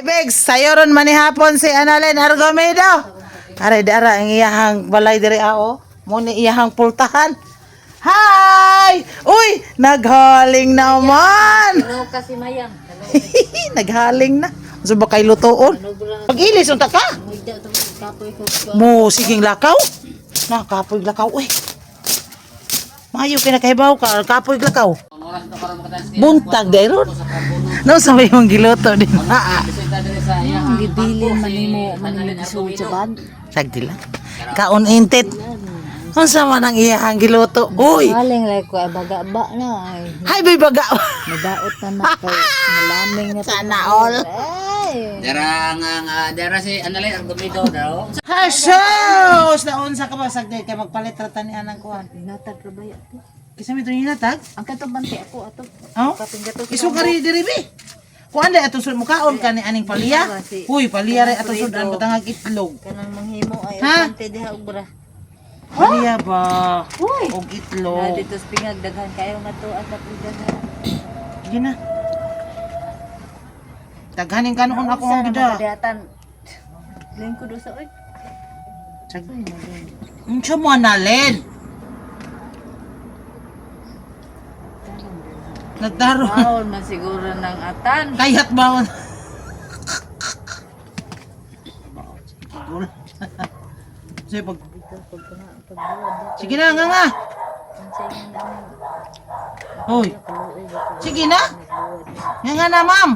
Begs, sayo ron manihapon si Annalyn Argomedo. Aray dara ang iyahang balay diri ao. Mo ni iyahang pultahan. Hi! Uy, naghaling naman. Ano kasi mayang? Naghaling na. So ba kay lutoon? Pag-ilis unta ka. Kapoy ko. Mo siging lakaw. Na kapoy lakaw uy. Maayo kinakahibaw ka, kapoy lakaw. Buntag dayron. No sabay mong giluto din. Ang gibilin manimo isuod sa bag. Sagdi lang. Kaon intit. Unsa man ang iyahang giluto? Uy. Galing like ko baga-ba na ay. Hay bay baga. Madaot na kay malaming na Sana all. Ay. Dara si Annalyn Argomedo daw. Hasos! Naon sa ka ba sagdi kay magpalit rata ni anang kuan. Natag ra ba yato? Kisa mi to ninatag? Ang katong bante ako ato. Oh? Kapinggato Isu kari diri bi. Kuan day ato sud mukaon ka ni aning paliya. Huy, paliya ray ato sud ang batangag itlog. Kanang manghimo ay Ha? bante diha og bra. Paliya ba? Uy. Og Na itlog. dito sa pingag daghan kayo nga to at kapigan. Sige na. Taghanin kanon ako ang gida. Kadatan. Lingko do sa oy. Unsa mo Annalyn? Nagdaro. Maon man siguro ng atan. Kayat ba? Sige, Sige na, nga. Hoy. Sige na. Nga na, ma'am.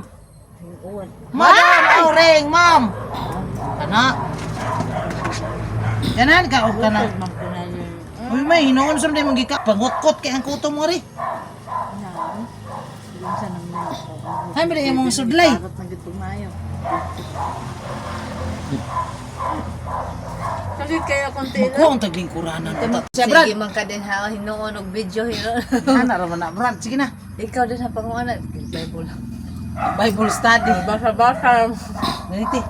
Madam, auring, ma'am. Kana. Kanan ka o kana. Uy, may hinoon sa mga mong gika. Pangutkot kay ang kuto mo rin. Hay ba yung mga sudlay? Kalit kaya konti Magko ang taglingkuranan. Siya, Brad. Sige man ka din ha, hinuon og video hino. Ana raman na, Brad. Sige na. Ikaw din sa panguana, Bible. Bible study. Basa-basa. Ganiti.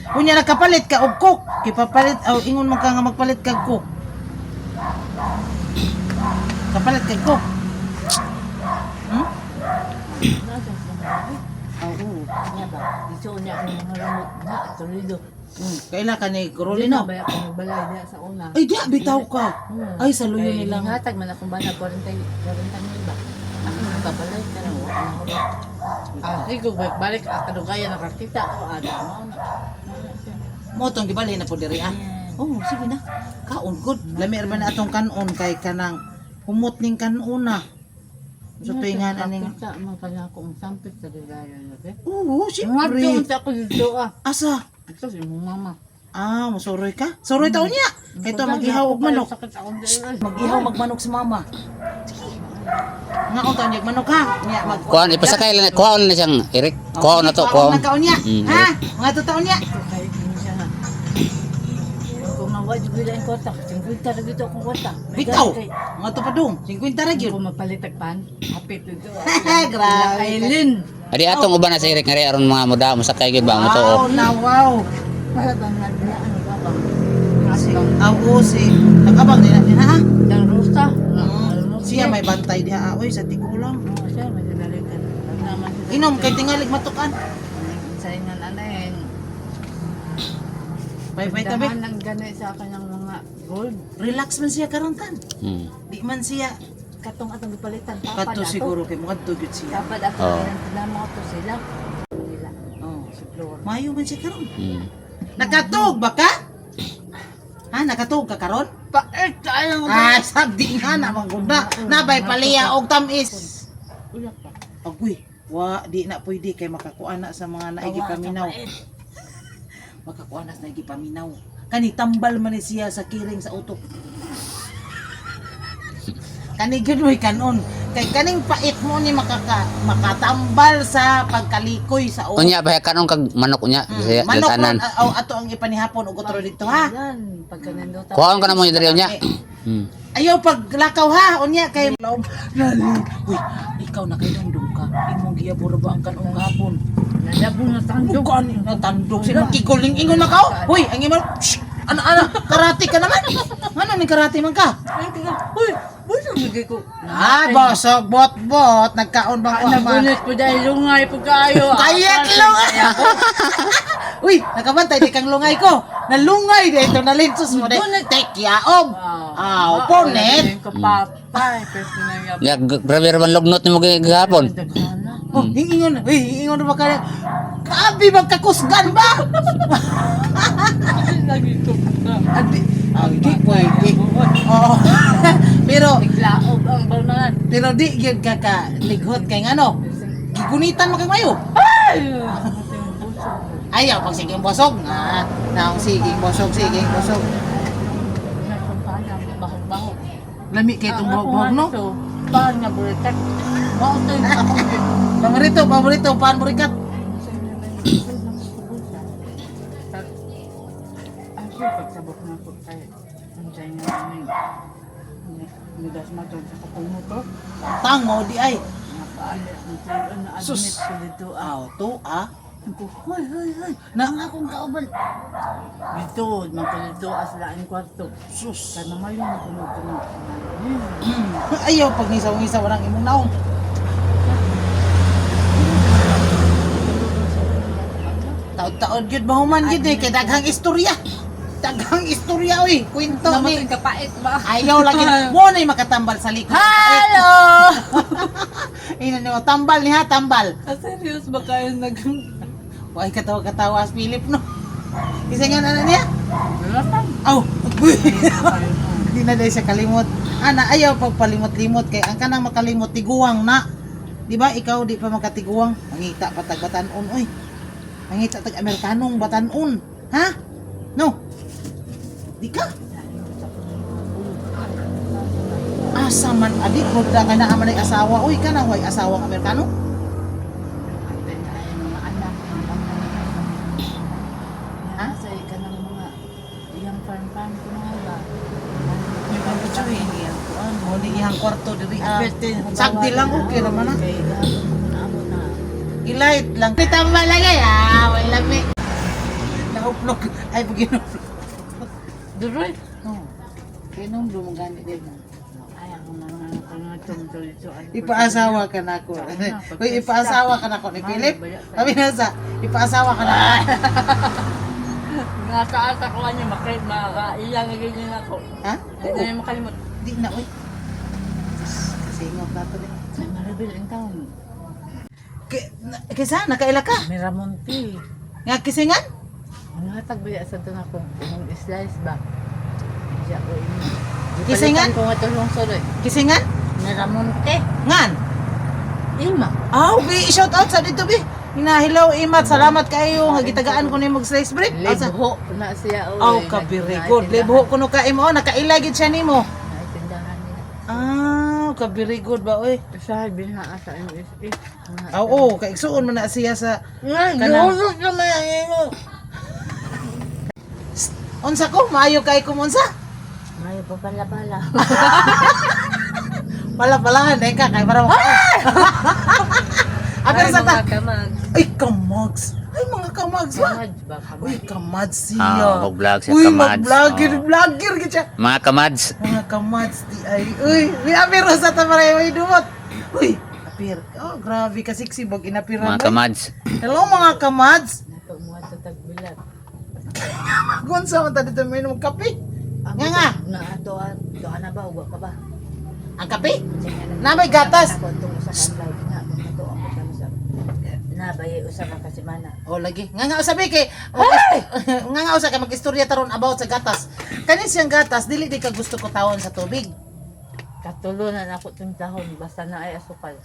Kunya nakapalit ka og cook. Kipapalit aw ingon man ka nga magpalit kag cook. Kapalit kag cook. Oo, nya ba? Iso niya ang mga ramot na tulido. Kaila ka ni Hindi na Corolino. ba ako nagbalay diya sa una? Ay, di bitaw ka. Ay, sa luyo Kay nilang. hatag man akong bana 40 mil ba? Ako nagbabalay ka na wala. Ikaw balik kadugayan nakakita ko ada mo. Mo tong gibalhin na po diri ah. Oh, sige na. Kaon good. Lami man na atong kanon kay kanang humot ning kanuna. Sa tuingan aning. Sa man kanya akong sampit sa dugayan na be. Oo, Mga siyempre. tuon sa ako dito ah. Asa? Ito si mong mama. Ah, musuroy ka? Suroy taon niya. Ito mag-ihaw og manok. Sakit akong dili. Mag-ihaw magmanok si mama. Nga ko taon manok ha. Nya mag. Kuan ipasakay lang kuha na siyang Eric. Kuha na to, kuha. Kaon niya. Ha? Mga to taon niya. Kahit hindi siya na. Kung nawad yung bilang kwarta, 50 na dito akong kwarta. Bitaw. Mga to pa dong. 50 ra gyud. Kung magpalitagpan, hapit dito. Grabe. Aileen. Adi atong uban na sa Eric ngari aron mga muda musakay gyud ba mo to. Wow, na wow. Para bang naglaan ka ba? Ako si nakabang din natin ha. Dan Rosa. Siya may bantay diha oy sa tigulang. Siya, may dinalikan. Naman siya. Inom kay tingalig matukan. Saingan anayin. Bye-bye tabi. Dahan ng ganay sa kanyang mga gold. Relax man siya karon tan. Di man siya Katong atong gipalitan. Tapad kadto ako. siguro kay mga tugid siya. Tapad ako. Oo. Kailan mo to sila. Nila. Oh, Si Flor. mayo man siya karon. Nakatug ba ka? Ha, nakatug ka karon? Pait tayo mo. Ah, sabdi nga na mangguna. Nabay paliya og tamis. Uyak pa. Agoy, wa di na pwede kay makakuha na sa mga naigi paminaw. Makakuha na sa naigi paminaw. Kani tambal man ni siya sa kiring sa utok. Kani gyud mo'y kanon. Kay kaning pait mo ni makatambal sa pagkalikoy sa utok. Unya ba kanon kag manok unya sa Manok tanan. ron, ato ang ipanihapon og otro dito ha. Yan. Pagka nandito. Kuhaon ka na mo diri unya. Ayaw paglakaw ha, unya kay laom. Nali. Uy, ikaw na kay dum ka. Imong giyabor ba ang kanong hapon? Nadabong na tandog. Dugan na tandog sila kikuling ingon na kao. Uy, ang imong ana karate ka naman. Ano ni karate man ka? Ay, tingnan. Uy, buso. Nagay ko. Bosog, bot. Nagkaon bang kuha man? Nagulit ko dahil lungay po kayo. Kayat lungay ako. Uy, nakabantay di kang lungay ko. Nalungay dito na linsus mo de. Tek yaob. Ponet. Kapapay. Pero nangyap. Ya, grabe raman lognot ni mo gihapon. Oh, hiingon ba ka? Kabi magkakusgan ba? Lagi ko na. Di pwede. Oo. Pero Naglaog ang balmanan. di gyud ka lighot kay ngano. Gigunitan mo kay mayo. Ay! Ayaw pag siging bosog na. Naong siging bosog. Bahog-bahog. Lami kay itong buhog no. Paan nga bulitak. Bakit ito ako Paborito, paan burikat? Ako, pagsabok na po tayo. Ang dyan nga namin. Nidas matod sa kapag mo to. Tang mo di ay. Napaalit mo tayo. Na-admit Sus. ko dito. To Ako, hoy. Na akong kauban. Dito, magkalito aslaan kwarto. Sus. Kaya mamayon na tunog-tunog. Ayaw pag ngisaw-ngisaw warang imong naong. Taon-taon gyud mahuman gyud kay daghang istorya. Oy, kwento ni. Namatay kapait ba? Ayaw lagi mo na makatambal sa likod. Hello! Ina niyo tambal niya, tambal. Serious ba kayo nag... Why katawa as Philip no. Isa nga na niya. Lalatan? Aw, hindi na dahil siya kalimot. Ana, ayaw pagpalimot-limot kay ang kanang makalimot tiguang na. Di ba ikaw di pa makatiguang? Mangita pa tag batanon oy. Mangita tag Amerikanong batanon. Ha? No. Di ka? Asa man adik mo da ka na aman ay asawa. Uy, ka na way asawang Amerikano? Mga anak, ha? Sa ka ng mga iyang farm ko na ba? May pagkatsuhin iyang kuan. Mo ni iyang kwarto diri. Sakti lang okay ra man. Kaya naamo na. Ilait lang. Pitamba lagay way lami. Nauplok. Ay paginuplok. Duroy? Oh. Kinong dumugani din mo. Ayaw ko na mga tumutulito. Ipaasawa ka na ako. Uy, ipaasawa ka na ako ni Philip. Sabi na sa, ipaasawa ka na ako. Nakaasa ko niya makailang ganyan ako. Ha? Hindi na yung makalimot. Di na, uy. Kasi ingog na ito. May maribel ang taon. Kisa, nakaila ka? May Ramonti. Nga kisingan? Ang hatag ba sa ito na kung slice ba? Siya ko ini. Kisingan? Kung ito yung soroy. Kisingan? May Ramonte. Ngan? Ima. Bi, shout out sa dito, bi. Hinahilaw, imat. Salamat kayo. Nga gitagaan ko na yung mag-slice bread. Libho na siya. Ka very good. Libho ko no ka imo. Nakailagid siya nimo. Naitindahan nila. Ka very good ba, uy. Sabi na asa MSP. Oo, kaigsuon mo na siya sa... Nga, Kanang- yunod naman ang imo. Unsa ko? Maayo kay kumunsa? May pa pala. Pala-palahan, ka. Kay parang... Pero sa ta... kamag. Ay, kamags. Ay, mga kamags ba? Kamag ba? Uy, kamads siya. mag-vlog siya, Uy, kamads. mag-vlogger ka siya. Mga kamads. Mga kamads di ay. Uy, may apiro sa tamaray. Uy, dumot. Uy, apir. Oh, grabe ka sexy. Bag inapiran. Mga kamads. Hello, mga kamads. Nato mo ato tagbilat. Gunsa mo ta dito may ng kape. Nga nga. Na ato na ba uwa ka ba? Ang kape? Namay gatas. Ako tong usa ka live na ato ako kami sa nabay usa ka kasimana. Oh, lagi. Nga usabi kay nga usa kay mag-istorya taron about sa gatas. Kanin siyang gatas dili di ka gusto ko tawon sa tubig. Katulunan ako tong tahon basta na ay asukal.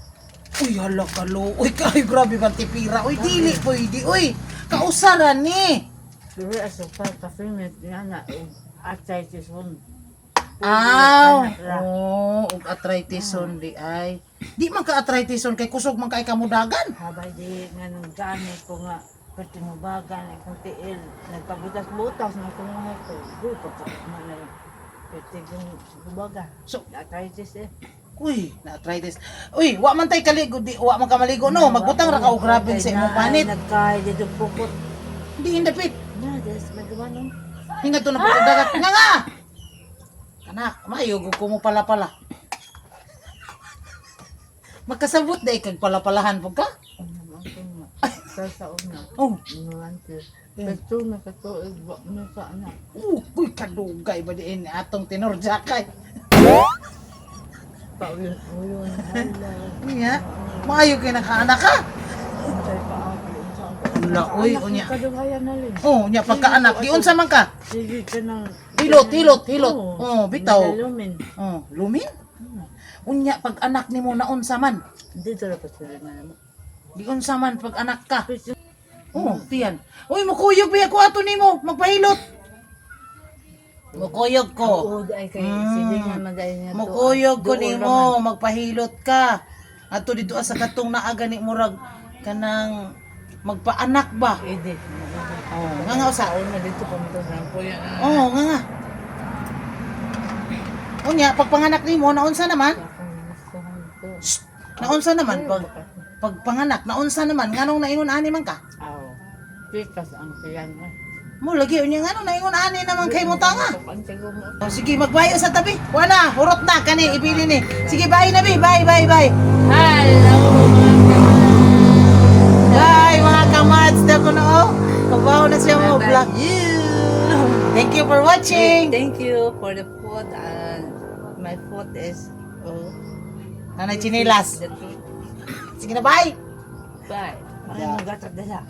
Uy, hala ka lo. Uy, kay grabe man tipira. Uy, dili pwede. Uy, kausaran ni. Pero asukal kasi may na arthritis hon. Ug arthritis on di ay. Di man ka arthritis on kay kusog man kay kamudagan. Habay di nga nang gamit ko nga pertinubagan akong tiil nagpabutas-butas ng kumuha ko. Uy, pagkakit man na pertinubagan. So, Arthritis uy, na arthritis. Uy, wa man tay kaligo di wa man ka maligo no. Magbutang ra ka og grabe sa imong panit. Nagkay dito pukot. Di indapit. Na, des magawa Hinga to na pagdagat. Nga nga. Kana, mayog ko mo pala. Magkasabot day kag palapalahan po ka? Sa una. Oh. Inuwante. Ito na katuig. Wag mo sa anak. Uy, kadugay ba diin atong tinurjakay. Pauyon. Hala. Niya, maayo kay nakaanak ka. Unsay pa ako. Wala, uy, unya. Kadugayan na rin. Oh, nya pagkaanak, di unsa man ka? Sige ka ng... Hilot. Oh, bitaw. Lumin. Oh, lumin? Unya pag anak nimo na unsa man? Dito na pa sila na naman. Di unsa man pag anak ka. Oh, tiyan. Uy, mukuyog ba ako ato nimo? Magpahilot. Mukuyog ko. Oo, ay kay sige nga maday niya to. Mukuyog ko Doon nimo, magpahilot ka. Ato dito sa katong naa gani murag kanang magpaanak ba? Ede. Oh, nga usa. Taon na dito pumunta sa kuya. Oh, nga. Unya pag panganak nimo naunsa naman? Shh, naunsa naman pag panganak naunsa naman nganong naingon ani man ka? Aw. Pikas ang tiyan. Mo lagi unya nganong naingon ani naman kay mo tanga. Pantego mo. Oh, sige magbayo sa tabi. Wala, hurot na kani ibili ni. Sige bye na bi, bye. Hello. Bye mga kamads da ko na oh. Kabaw na siya mo vlog. Thank you for watching. Thank you for the food and my food is Nanay Chinilas. the truth. Sige na bye. Bye. Maraming gatot dala.